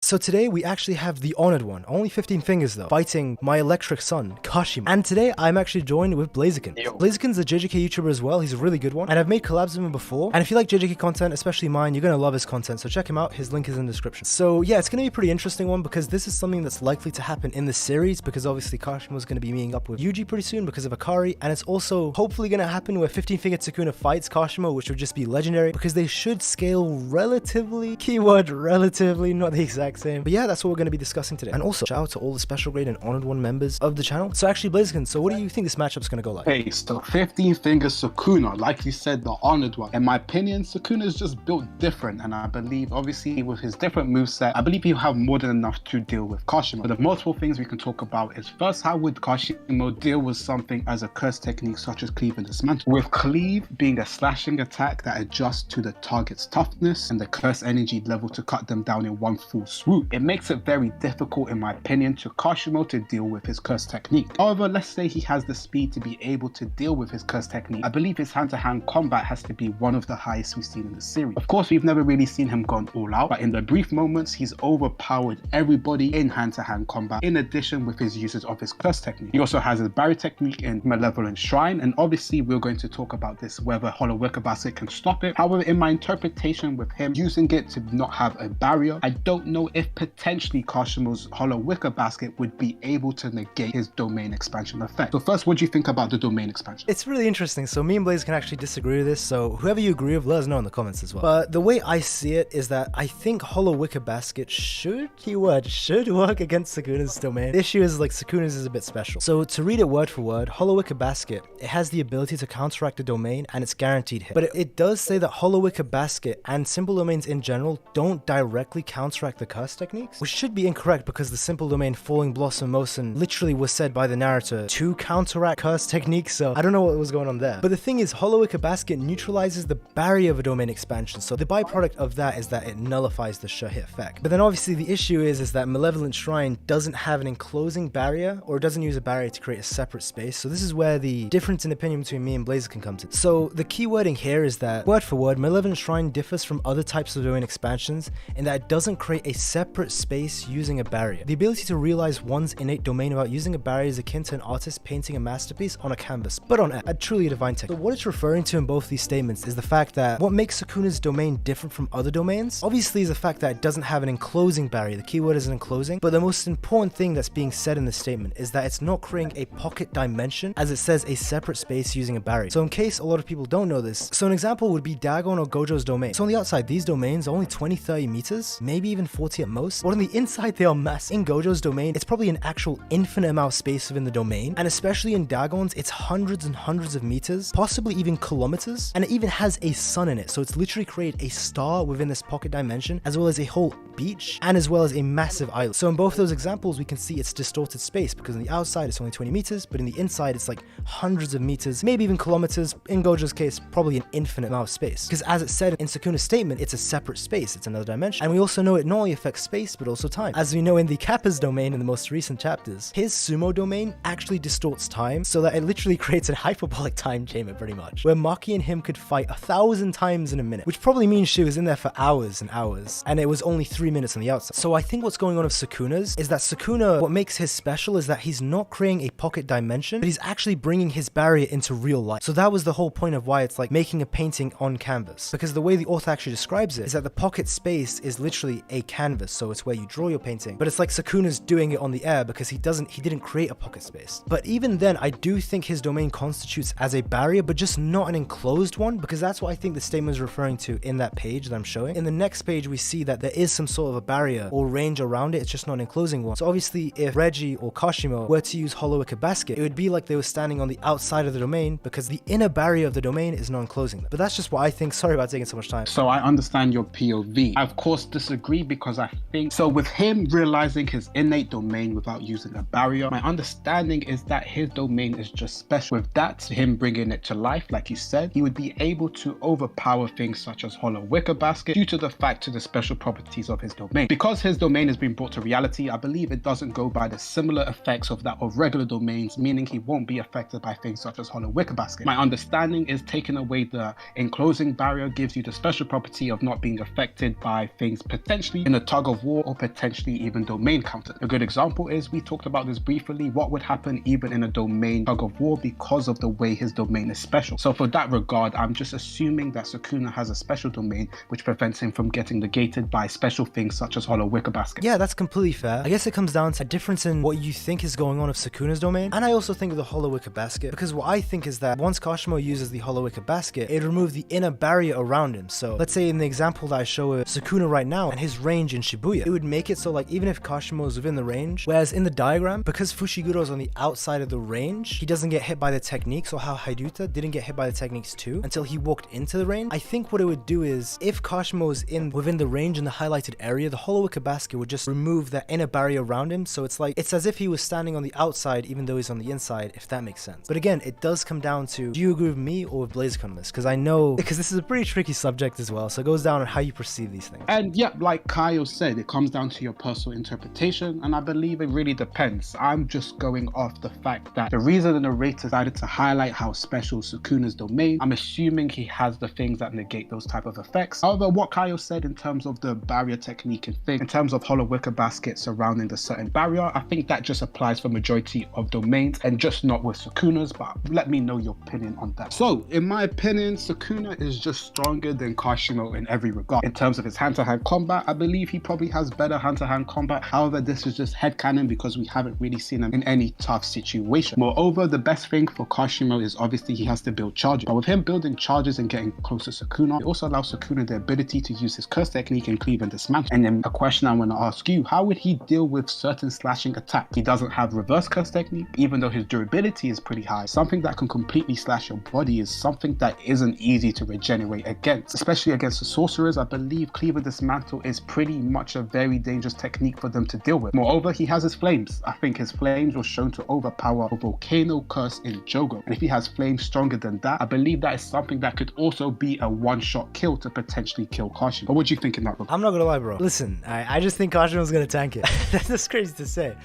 So today we actually have the honored one, only 15 fingers though, fighting my electric son, Kashimo. And today I'm actually joined with Blaziken. Blaziken's a JJK YouTuber as well, he's a really good one, and I've made collabs with him before. And if you like JJK content, especially mine, you're gonna love his content, so check him out, his link is in the description. So yeah, it's gonna be a pretty interesting one because this is something that's likely to happen in the series, because obviously Kashimo's gonna be meeting up with Yuji pretty soon because of Akari, and it's also hopefully gonna happen where 15-fingered Sukuna fights Kashimo, which would just be legendary, because they should scale relatively, keyword relatively, not the exact same. But yeah, that's what we're going to be discussing today. And also, shout out to all the special grade and honored one members of the channel. So actually, Blaziken, so what do you think this matchup's going to go like? Hey, so 15-finger Sukuna, like you said, the honored one. In my opinion, Sukuna is just built different, and I believe, obviously, with his different moveset, I believe he'll have more than enough to deal with Kashimo. But the multiple things we can talk about is, first, how would Kashimo deal with something as a curse technique such as Cleave and Dismantle? With Cleave being a slashing attack that adjusts to the target's toughness and the curse energy level to cut them down in one full swoop, it makes it very difficult, in my opinion, to Kashimo to deal with his curse technique. However, let's say he has the speed to be able to deal with his curse technique. I believe his hand-to-hand combat has to be one of the highest we've seen in the series. Of course, we've never really seen him gone all out, but in the brief moments, he's overpowered everybody in hand-to-hand combat, in addition with his uses of his curse technique. He also has his barrier technique in Malevolent Shrine, and obviously we're going to talk about this, whether Hollow Wicker Basket can stop it. However, in my interpretation with him using it to not have a barrier, I don't know if potentially Kashimo's Hollow Wicker Basket would be able to negate his domain expansion effect. So first, what do you think about the domain expansion? It's really interesting. So me and Blaze can actually disagree with this, so whoever you agree with, let us know in the comments as well. But the way I see it is that I think Hollow Wicker Basket should work against Sukuna's domain. The issue is, like, Sukuna's is a bit special. So to read it word for word, Hollow Wicker Basket, it has the ability to counteract the domain and it's guaranteed hit. But it does say that Hollow Wicker Basket and simple domains in general don't directly counteract the curse techniques, which should be incorrect because the simple domain Falling Blossom Motion literally was said by the narrator to counteract curse techniques, so I don't know what was going on there. But the thing is, Hollow Wicker Basket neutralizes the barrier of a domain expansion, so the byproduct of that is that it nullifies the sure hit effect. But then obviously the issue is that Malevolent Shrine doesn't have an enclosing barrier, or doesn't use a barrier to create a separate space, so this is where the difference in opinion between me and Blazer can come to. So the key wording here is that, word for word, Malevolent Shrine differs from other types of domain expansions in that it doesn't create a separate space using a barrier. The ability to realize one's innate domain without using a barrier is akin to an artist painting a masterpiece on a canvas, but on a truly divine technique. So what it's referring to in both these statements is the fact that what makes Sukuna's domain different from other domains, obviously, is the fact that it doesn't have an enclosing barrier. The keyword is an enclosing, but the most important thing that's being said in this statement is that it's not creating a pocket dimension, as it says a separate space using a barrier. So in case a lot of people don't know this, so an example would be Dagon or Gojo's domain. So on the outside, these domains are only 20-30 meters, maybe even 40 at most, but on the inside they are massive. In Gojo's domain, it's probably an actual infinite amount of space within the domain, and especially in Dagon's, it's hundreds and hundreds of meters, possibly even kilometers, and it even has a sun in it, so it's literally created a star within this pocket dimension, as well as a whole beach, and as well as a massive island. So in both those examples, we can see it's distorted space, because on the outside it's only 20 meters, but in the inside it's like hundreds of meters, maybe even kilometers. In Gojo's case, probably an infinite amount of space, because as it said in Sukuna's statement, it's a separate space, it's another dimension. And we also know it not only affects space, but also time. As we know in the Kappa's domain in the most recent chapters, his Sumo domain actually distorts time, so that it literally creates a hyperbolic time chamber pretty much, where Maki and him could fight 1,000 times in a minute, which probably means she was in there for hours and hours, and it was only 3 minutes on the outside. So I think what's going on with Sukuna's is that Sukuna, what makes his special is that he's not creating a pocket dimension, but he's actually bringing his barrier into real life. So that was the whole point of why it's like making a painting on canvas, because the way the author actually describes it is that the pocket space is literally a canvas, so it's where you draw your painting, but it's like Sukuna's doing it on the air because he didn't create a pocket space. But even then, I do think his domain constitutes as a barrier, but just not an enclosed one, because that's what I think the statement is referring to in that page that I'm showing. In the next page, we see that there is some sort of a barrier or range around it, it's just not an enclosing one. So obviously, if Reggie or Kashimo were to use Hollow Wicker Basket, it would be like they were standing on the outside of the domain, because the inner barrier of the domain is not enclosing them. But that's just what I think. Sorry about taking so much time. So I understand your POV. I of course disagree, because I think, so with him realizing his innate domain without using a barrier, my understanding is that his domain is just special. With that, him bringing it to life, like you said, he would be able to overpower things such as Hollow Wicker Basket due to the fact to the special properties of his domain. Because his domain has been brought to reality, I believe it doesn't go by the similar effects of that of regular domains, meaning he won't be affected by things such as Hollow Wicker Basket. My understanding is taking away the enclosing barrier gives you the special property of not being affected by things potentially in the target tug of war or potentially even domain counter. A good example is, we talked about this briefly, what would happen even in a domain tug of war because of the way his domain is special. So for that regard, I'm just assuming that Sukuna has a special domain which prevents him from getting negated by special things such as Hollow Wicker Basket. Yeah, that's completely fair. I guess it comes down to a difference in what you think is going on with Sukuna's domain, and I also think of the Hollow Wicker Basket, because what I think is that once Kashimo uses the Hollow Wicker Basket, it removes the inner barrier around him. So let's say in the example that I show of Sukuna right now and his range in Shibuya, it would make it so like even if Kashimo is within the range, whereas in the diagram, because Fushiguro is on the outside of the range, he doesn't get hit by the techniques, or how Haiduta didn't get hit by the techniques too until he walked into the range. I think what it would do is, if Kashimo is within the range in the highlighted area, the Hollow Wicker Basket would just remove that inner barrier around him, so it's as if he was standing on the outside even though he's on the inside, if that makes sense. But again, it does come down to, do you agree with me or with Blaziken on this? Because I know, because this is a pretty tricky subject as well, so it goes down on how you perceive these things. And yeah, like Kyle said, it comes down to your personal interpretation, and I believe it really depends. I'm just going off the fact that the reason the narrator decided to highlight how special Sukuna's domain, I'm assuming he has the things that negate those type of effects. However, what Kyle said in terms of the barrier technique and thing, in terms of Hollow Wicker Basket surrounding the certain barrier, I think that just applies for majority of domains and just not with Sukuna's, but let me know your opinion on that. So, in my opinion, Sukuna is just stronger than Kashimo in every regard. In terms of his hand-to-hand combat, I believe he probably has better hand-to-hand combat. However, this is just headcanon because we haven't really seen him in any tough situation. Moreover, the best thing for Kashimo is obviously he has to build charges. But with him building charges and getting close to Sukuna, it also allows Sukuna the ability to use his curse technique and Cleave and Dismantle. And then a question I want to ask you, how would he deal with certain slashing attacks? He doesn't have reverse curse technique, even though his durability is pretty high. Something that can completely slash your body is something that isn't easy to regenerate against, especially against the sorcerers. I believe Cleave and Dismantle is pretty much a very dangerous technique for them to deal with. Moreover, he has his flames. I think his flames were shown to overpower a volcano curse in Jogo, and if he has flames stronger than that, I believe that is something that could also be a one-shot kill to potentially kill Kashimo. But what do you think in that regard? I'm not gonna lie, bro. Listen, I just think Kashimo's gonna tank it. That's crazy to say.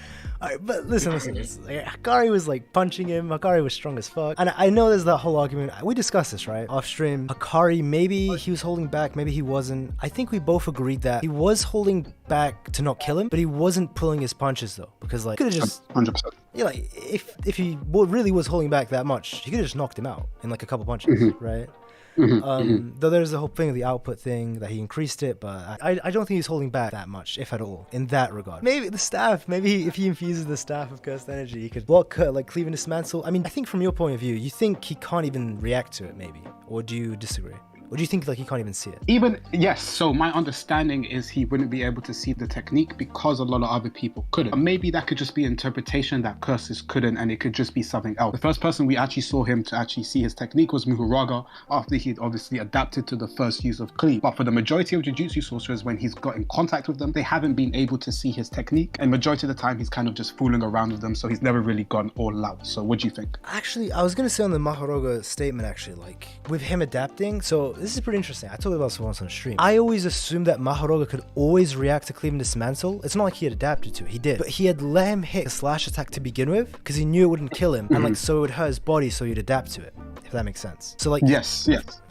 Alright, but listen. Hakari was like punching him. Hakari was strong as fuck. And I know there's that whole argument. We discussed this, right? Off stream. Hakari, maybe he was holding back, maybe he wasn't. I think we both agreed that he was holding back to not kill him, but he wasn't pulling his punches though. Because like, could have just 100%. Yeah, like if he really was holding back that much, he could have just knocked him out in like a couple punches, right? Though there's the whole thing of the output thing that he increased it, but I don't think he's holding back that much, if at all, in that regard. Maybe the staff, maybe if he infuses the staff of cursed energy, he could block like Cleave and Dismantle. I mean, I think from your point of view, you think he can't even react to it, maybe, or do you disagree? Or do you think like he can't even see it? Yes, so my understanding is he wouldn't be able to see the technique because a lot of other people couldn't. But maybe that could just be interpretation that curses couldn't, and it could just be something else. The first person we actually saw him to actually see his technique was Muhuraga, after he'd obviously adapted to the first use of Cleave. But for the majority of Jujutsu sorcerers, when he's got in contact with them, they haven't been able to see his technique, and majority of the time he's kind of just fooling around with them, so he's never really gone all out. So what do you think? Actually, I was gonna say on the Muhuraga statement, actually, like with him adapting, so this is pretty interesting. I talked about this once on stream. I always assumed that Muhuraga could always react to Cleave and Dismantle. It's not like he had adapted to it, he did. But he had let him hit a slash attack to begin with, because he knew it wouldn't kill him, and like so it would hurt his body, so he'd adapt to it, if that makes sense. So like, yes.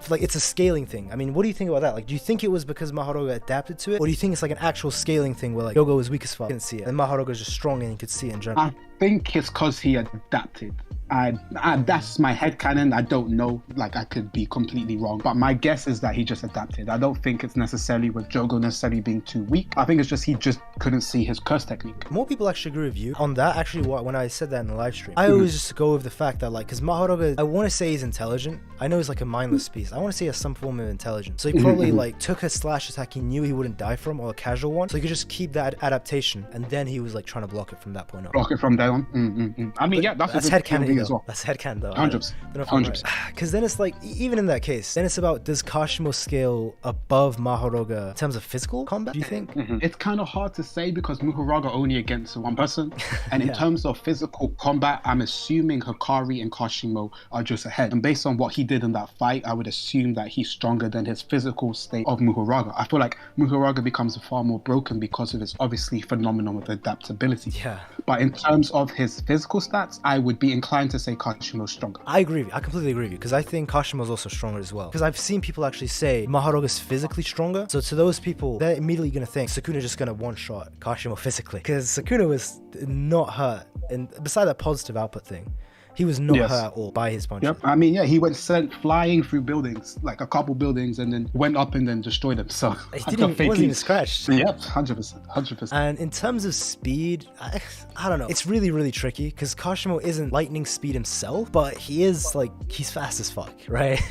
Like it's a scaling thing. I mean, what do you think about that? Like, do you think it was because Muhuraga adapted to it, or do you think it's like an actual scaling thing where like Yogo was weak as fuck, couldn't see it, and Muhuraga is just strong and he could see it in general? I think it's because he adapted. That's my headcanon. I don't know, like I could be completely wrong, but my guess is that he just adapted. I don't think it's necessarily with Jogo necessarily being too weak. I think it's just he just couldn't see his curse technique. More people actually agree with you on that. Actually, when I said that in the live stream, I always just go with the fact that like, because Muhuraga, I want to say he's intelligent. I know he's like a mindless beast. I want to say he has some form of intelligence. So he probably like took a slash attack he knew he wouldn't die from, or a casual one, so he could just keep that adaptation, and then he was like trying to block it from that point on. Block it from there on. I mean, yeah, that's headcanon as well. That's headcanon though. 100%. Because then it's like, even in that case, then it's about, does Kashimo scale above Muhuraga in terms of physical combat, do you think? It's kind of hard to say because Muhuraga only against one person, and in terms of physical combat, I'm assuming Hakari and Kashimo are just ahead. And based on what he did in that fight, I would assume that he's stronger than his physical state of Muhuraga. I feel like Muhuraga becomes far more broken because of his obviously phenomenon with adaptability. Yeah. But in terms of his physical stats, I would be inclined trying to say Kashimo's stronger. I agree with you. I completely agree with you, because I think Kashimo's also stronger as well. Because I've seen people actually say Maharuga's physically stronger. So to those people, they're immediately going to think Sukuna just going to one-shot Kashimo physically. Because Sukuna was not hurt. And beside that positive output thing, he was not hurt at all by his punches. Yep. I mean, yeah, he went sent flying through buildings, like a couple buildings, and then went up and then destroyed them. So he wasn't even scratched. Yep, 100%. And in terms of speed, I don't know. It's really, really tricky because Kashimo isn't lightning speed himself, but he is like, he's fast as fuck, right?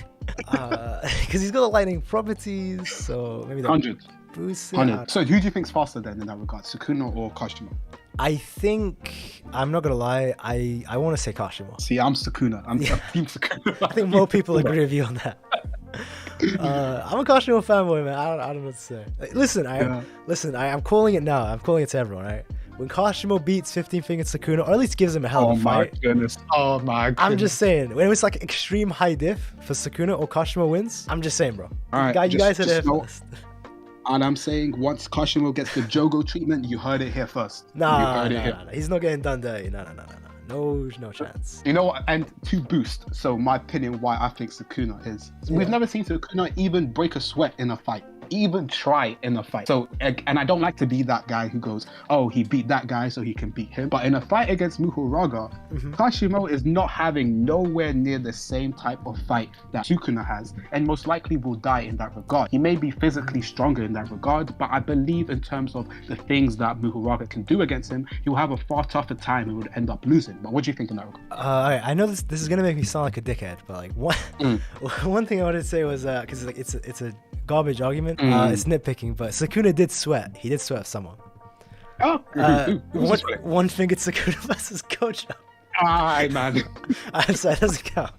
Because he's got the lightning properties, so maybe that 100. boosts it. 100. So who do you think's faster then in that regard, Sukuna or Kashimo? I think, I'm not gonna lie, I want to say Kashimo. See, I'm Sukuna. I'm Team Sukuna. I think more people agree with you on that. I'm a Kashimo fanboy, man. I don't know what to say. Like, listen, I'm calling it now. I'm calling it to everyone, right? When Kashimo beats 15-fingered Sukuna, or at least gives him a hell of a fight. Oh my goodness. I'm just saying, when it was like extreme high diff for Sukuna or Kashimo wins, I'm just saying, bro. All right, you guys heard it first. And I'm saying, once Kashimo gets the Jogo treatment, you heard it here first. Nah, he's not getting done dirty. No chance. You know what? And to boost, so my opinion why I think Sukuna is, we've never seen Sukuna even break a sweat in a fight. Even try in a fight. So, and I don't like to be that guy who goes, oh, he beat that guy so he can beat him. But in a fight against Muhuraga, Kashimo is not having nowhere near the same type of fight that Sukuna has, and most likely will die in that regard. He may be physically stronger in that regard, but I believe in terms of the things that Muhuraga can do against him, he'll have a far tougher time and would end up losing. But what do you think in that regard? I know this is gonna make me sound like a dickhead, but like one thing I wanted to say was because like it's a garbage argument. It's nitpicking, but Sukuna did sweat. He did sweat someone. Oh, one-fingered Sukuna versus Gojo. Alright, man. I'm sorry, that doesn't count.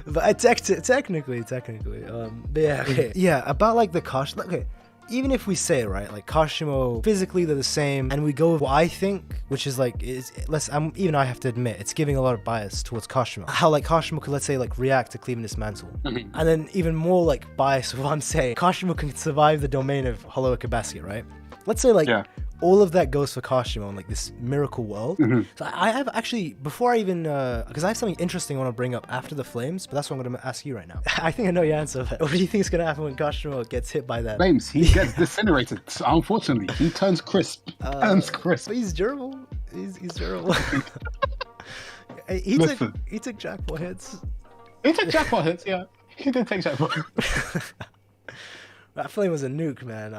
But technically, but yeah, okay. Yeah, about like the Kashimo. Okay, even if we say right, like Kashimo, physically they're the same, and we go with what I think, which is like, even I have to admit, it's giving a lot of bias towards Kashimo. How like Kashimo could, let's say, like react to Cleave and Dismantle, and then even more like bias with what I'm saying, Kashimo can survive the domain of Hollow Wicker Basket, right? Let's say like all of that goes for Kashimo in like this miracle world. So I have actually, before I even, because I have something interesting I want to bring up after the flames, but that's what I'm going to ask you right now. I think I know your answer, but what do you think is going to happen when Kashimo gets hit by that? Flames, he gets incinerated. Unfortunately, he turns crisp. But he's durable. He's durable. he took jackpot hits. He took jackpot hits, yeah. He did take jackpot. That flame was a nuke, man.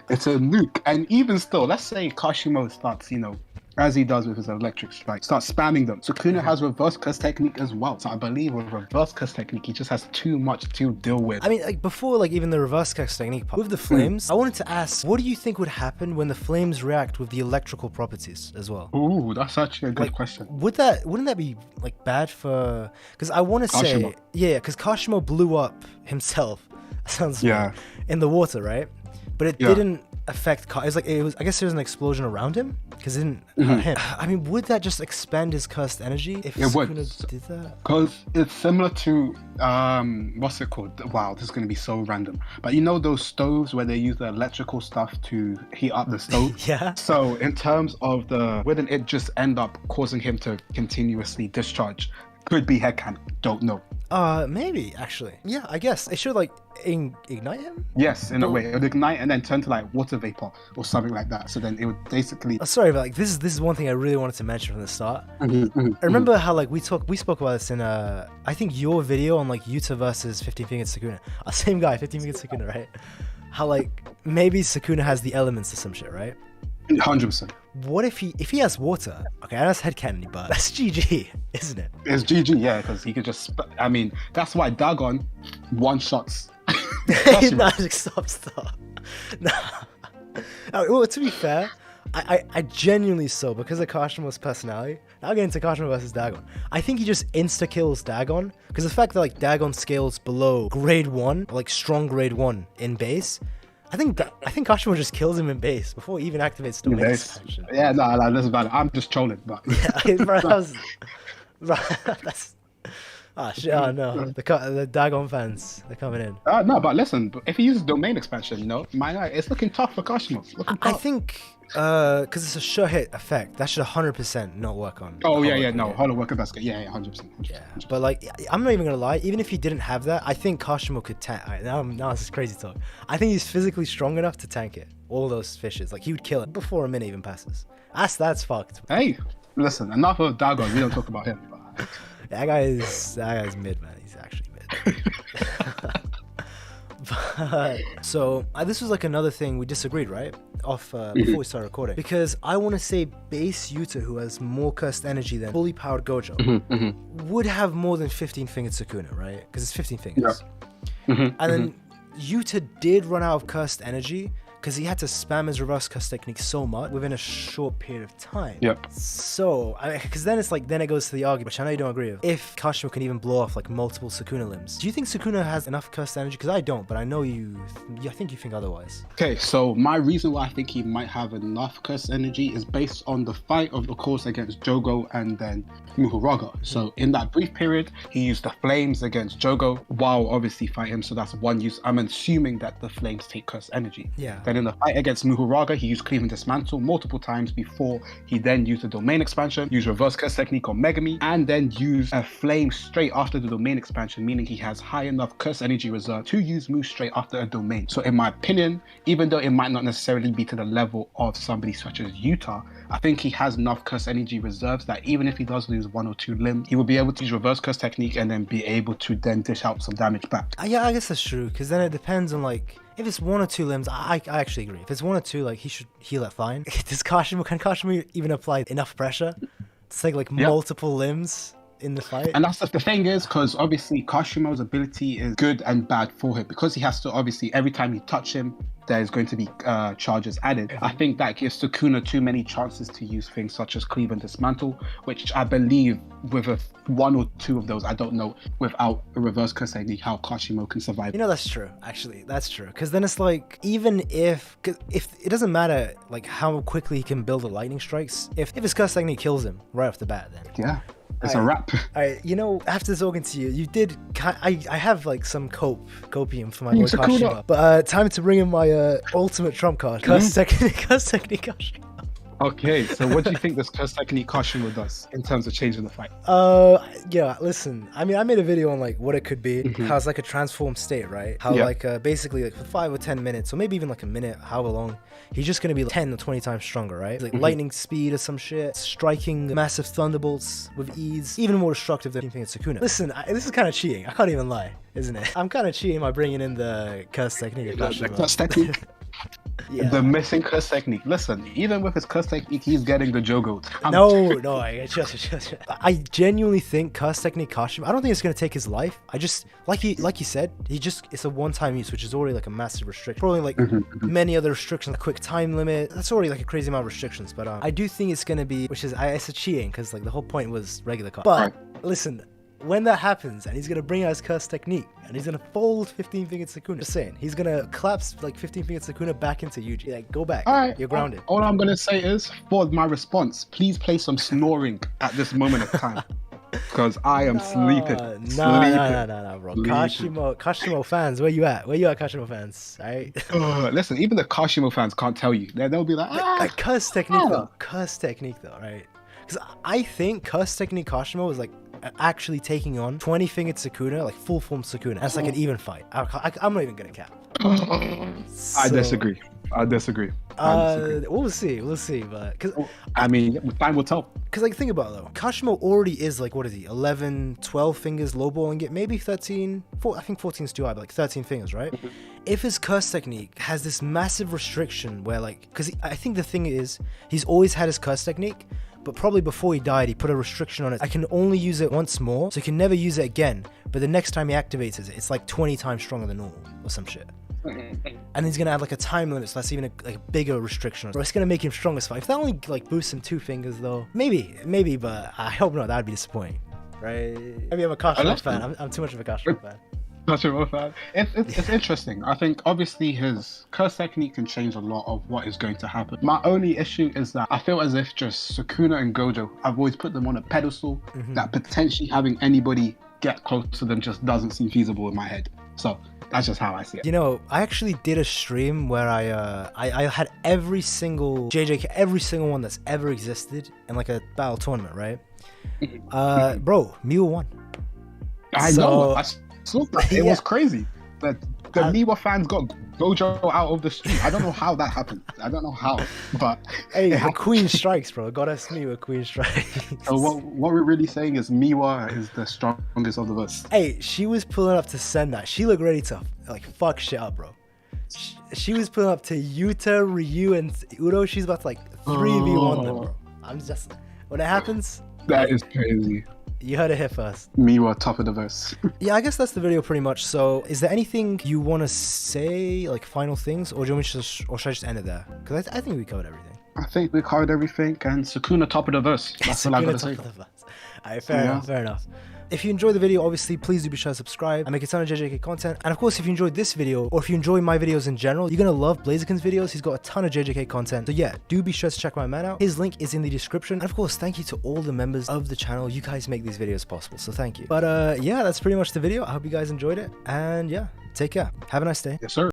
It's a nuke. And even still, let's say Kashimo starts, as he does with his electric strike, starts spamming them. Sukuna has reverse curse technique as well. So I believe with reverse curse technique, he just has too much to deal with. I mean, like before, like even the reverse curse technique part, with the flames, I wanted to ask, what do you think would happen when the flames react with the electrical properties as well? Ooh, that's actually a good question. Wouldn't that be like bad for? Because I want to say, because Kashimo blew up himself. Sounds weird, in the water, right? But it didn't affect. I guess there was an explosion around him because it didn't hurt him. I mean, would that just expand his cursed energy if Sukuna did that? Because it's similar to what's it called? Wow, this is going to be so random. But you know those stoves where they use the electrical stuff to heat up the stove? Yeah. So in terms of wouldn't it just end up causing him to continuously discharge? Could be headcanon. Don't know. Maybe actually. Yeah, I guess it should like ignite him. Yes, in a way, it would ignite and then turn to like water vapor or something like that. So then it would basically. Sorry, but like this is one thing I really wanted to mention from the start. I remember how like we spoke about this in I think your video on like Yuta versus 15-fingered Sukuna. Same guy, 15-fingered Sukuna, right? How like maybe Sukuna has the elements or some shit, right? 100%. What if he has water? Okay, that's headcanon, but that's GG, isn't it? It's GG, yeah, because he could just. I mean, that's why Dagon one-shots. Stop. Nah. Well, to be fair, I genuinely because of Kashimo's personality. Now I'll get into Kashimo versus Dagon. I think he just insta-kills Dagon because the fact that like Dagon scales below grade 1, like strong grade 1 in base. I think Kashimo just kills him in base before he even activates the domain expansion. Yeah, no, that's bad. I'm just trolling, but yeah, bro, Ah, shit. Oh, no. The Dagon fans, they're coming in. No, but listen, if he uses domain expansion, my guy, it's looking tough for Kashimo. It's looking I tough. think, because it's a sure hit effect, that should 100% not work on. Oh, Hollow Wicker Basket. Yeah, 100%. Yeah, but like, I'm not even gonna lie. Even if he didn't have that, I think Kashimo could tank. Now this is crazy talk. I think he's physically strong enough to tank it. All those fishes, like he would kill it before a minute even passes. That's fucked. Hey, listen, enough of Dagon. We don't talk about him. That guy's mid, man. He's actually mid. But, so this was like another thing we disagreed, right? Before we started recording, because I want to say base Yuta, who has more cursed energy than fully powered Gojo, would have more than 15 fingered Sukuna, right? Because it's 15 fingers. And then Yuta did run out of cursed energy because he had to spam his reverse curse technique so much within a short period of time. So, because then it's like, then it goes to the argument, which I know you don't agree with, if Kashimo can even blow off like multiple Sukuna limbs. Do you think Sukuna has enough cursed energy? Because I don't, but I know I think you think otherwise. Okay, so my reason why I think he might have enough cursed energy is based on the fight, of course, against Jogo and then Muhuraga. So in that brief period, he used the flames against Jogo while obviously fighting him. So that's one use. I'm assuming that the flames take cursed energy. Yeah. Then in the fight against Muhuraga, he used Cleave and Dismantle multiple times before he then used the domain expansion, used reverse curse technique on Megami, and then used a flame straight after the domain expansion, meaning he has high enough curse energy reserve to use moves straight after a domain. So in my opinion, even though it might not necessarily be to the level of somebody such as Yuta, I think he has enough curse energy reserves that even if he does lose 1 or 2 limbs, he will be able to use reverse curse technique and then be able to then dish out some damage back. Yeah, I guess that's true, because then it depends on like, if it's 1 or 2 limbs, I actually agree. If it's 1 or 2, like he should heal it fine. Can Kashimo even apply enough pressure to take like multiple limbs in the fight? And that's the thing is, because obviously Kashimo's ability is good and bad for him, because he has to obviously every time you touch him, there's going to be charges added. I think that gives Sukuna too many chances to use things such as Cleave and Dismantle, which I believe with 1 or 2 of those, I don't know without a reverse curse technique how Kashimo can survive. That's true. Actually, that's true. Because then it's like, even if it doesn't matter like how quickly he can build the lightning strikes, if his curse technique kills him right off the bat, then yeah. It's a wrap. Alright, after talking to you did. I have like some copium for my boy Kashimo, but time to bring in my ultimate trump card. Curse technique Kashimo. Okay, so what do you think this curse technique Kashimo does in terms of changing the fight? Yeah, listen, I mean, I made a video on like what it could be, how it's like a transformed state, right? How like basically like for 5 or 10 minutes, or maybe even like a minute, however long, he's just gonna be like 10 or 20 times stronger, right? Like lightning speed or some shit, striking massive thunderbolts with ease, even more destructive than anything in Sukuna. Listen, this is kind of cheating. I can't even lie, isn't it? I'm kind of cheating by bringing in the curse technique. Curse technique. Yeah. The missing curse technique. Listen, even with his curse technique, he's getting the Jogo. No, I genuinely think curse technique Kashimo, I don't think it's gonna take his life. I just like you said, it's a one-time use, which is already like a massive restriction. Probably like many other restrictions, a quick time limit. That's already like a crazy amount of restrictions. But I do think it's gonna be, which is it's a cheating because like the whole point was regular card. But listen, when that happens and he's gonna bring out his curse technique and he's gonna fold 15 fingered Sukuna, just saying, he's gonna collapse like 15 fingered Sukuna back into Yuji. Like, go back. All right, you're grounded. All I'm gonna say is, for my response, please play some snoring at this moment of time, because I am sleeping. No, bro. Kashimo fans, where you at? Kashimo fans? All right. Listen, even the Kashimo fans can't tell you. They'll be like, curse technique though, right? Because I think curse technique Kashimo is like actually taking on 20 fingered Sukuna, like full form Sukuna. That's like an even fight. I'm not even gonna cap. I disagree. We'll see, but I mean, time will tell. Because like, think about it though, Kashimo already is like, what is he, 11, 12 fingers lowballing it, maybe 13, I think 14 is too high, but like 13 fingers, right? If his curse technique has this massive restriction where like, because I think the thing is, he's always had his curse technique, but probably before he died, he put a restriction on it. I can only use it once more, so he can never use it again. But the next time he activates it, it's like 20 times stronger than normal, or some shit. And he's gonna add like a time limit, so that's even a bigger restriction. Or it's gonna make him strongest fight. If that only like boosts him 2 fingers though, maybe, but I hope not. That'd be disappointing, right? Maybe I'm a Kashimo fan. I'm too much of a Kashimo fan. It's interesting. I think obviously his curse technique can change a lot of what is going to happen. My only issue is that I feel as if just Sukuna and Gojo, I've always put them on a pedestal, that potentially having anybody get close to them just doesn't seem feasible in my head. So that's just how I see it. You know, I actually did a stream where I had every single JJK, every single one that's ever existed in like a battle tournament, right? Bro, Miwa won. I know. I saw that. It was crazy. The Miwa fans got Gojo out of the street. I don't know how that happened. I don't know how, but hey, the queen strikes, bro. Goddess Miwa, queen strikes. So what we're really saying is Miwa is the strongest of the verse. Hey, she was pulling up to send that. She looked ready to like fuck shit up, bro. She was pulling up to Yuta, Ryu, and Udo. She's about to like 3v1 them, bro. I'm just, when it happens, that is crazy. You heard it here first. Miwa, top of the verse. Yeah, I guess that's the video pretty much. So is there anything you want to say, like final things, or do you want me to just, or should I just end it there? Because I think we covered everything. I think we covered everything, and Sukuna, top of the verse. That's all I gotta say. Alright, fair enough, fair enough. If you enjoyed the video, obviously, please do be sure to subscribe. I make a ton of JJK content. And of course, if you enjoyed this video, or if you enjoy my videos in general, you're gonna love Blaziken's videos. He's got a ton of JJK content. So yeah, do be sure to check my man out. His link is in the description. And of course, thank you to all the members of the channel. You guys make these videos possible, so thank you. But yeah, that's pretty much the video. I hope you guys enjoyed it. And yeah, take care. Have a nice day. Yes, sir.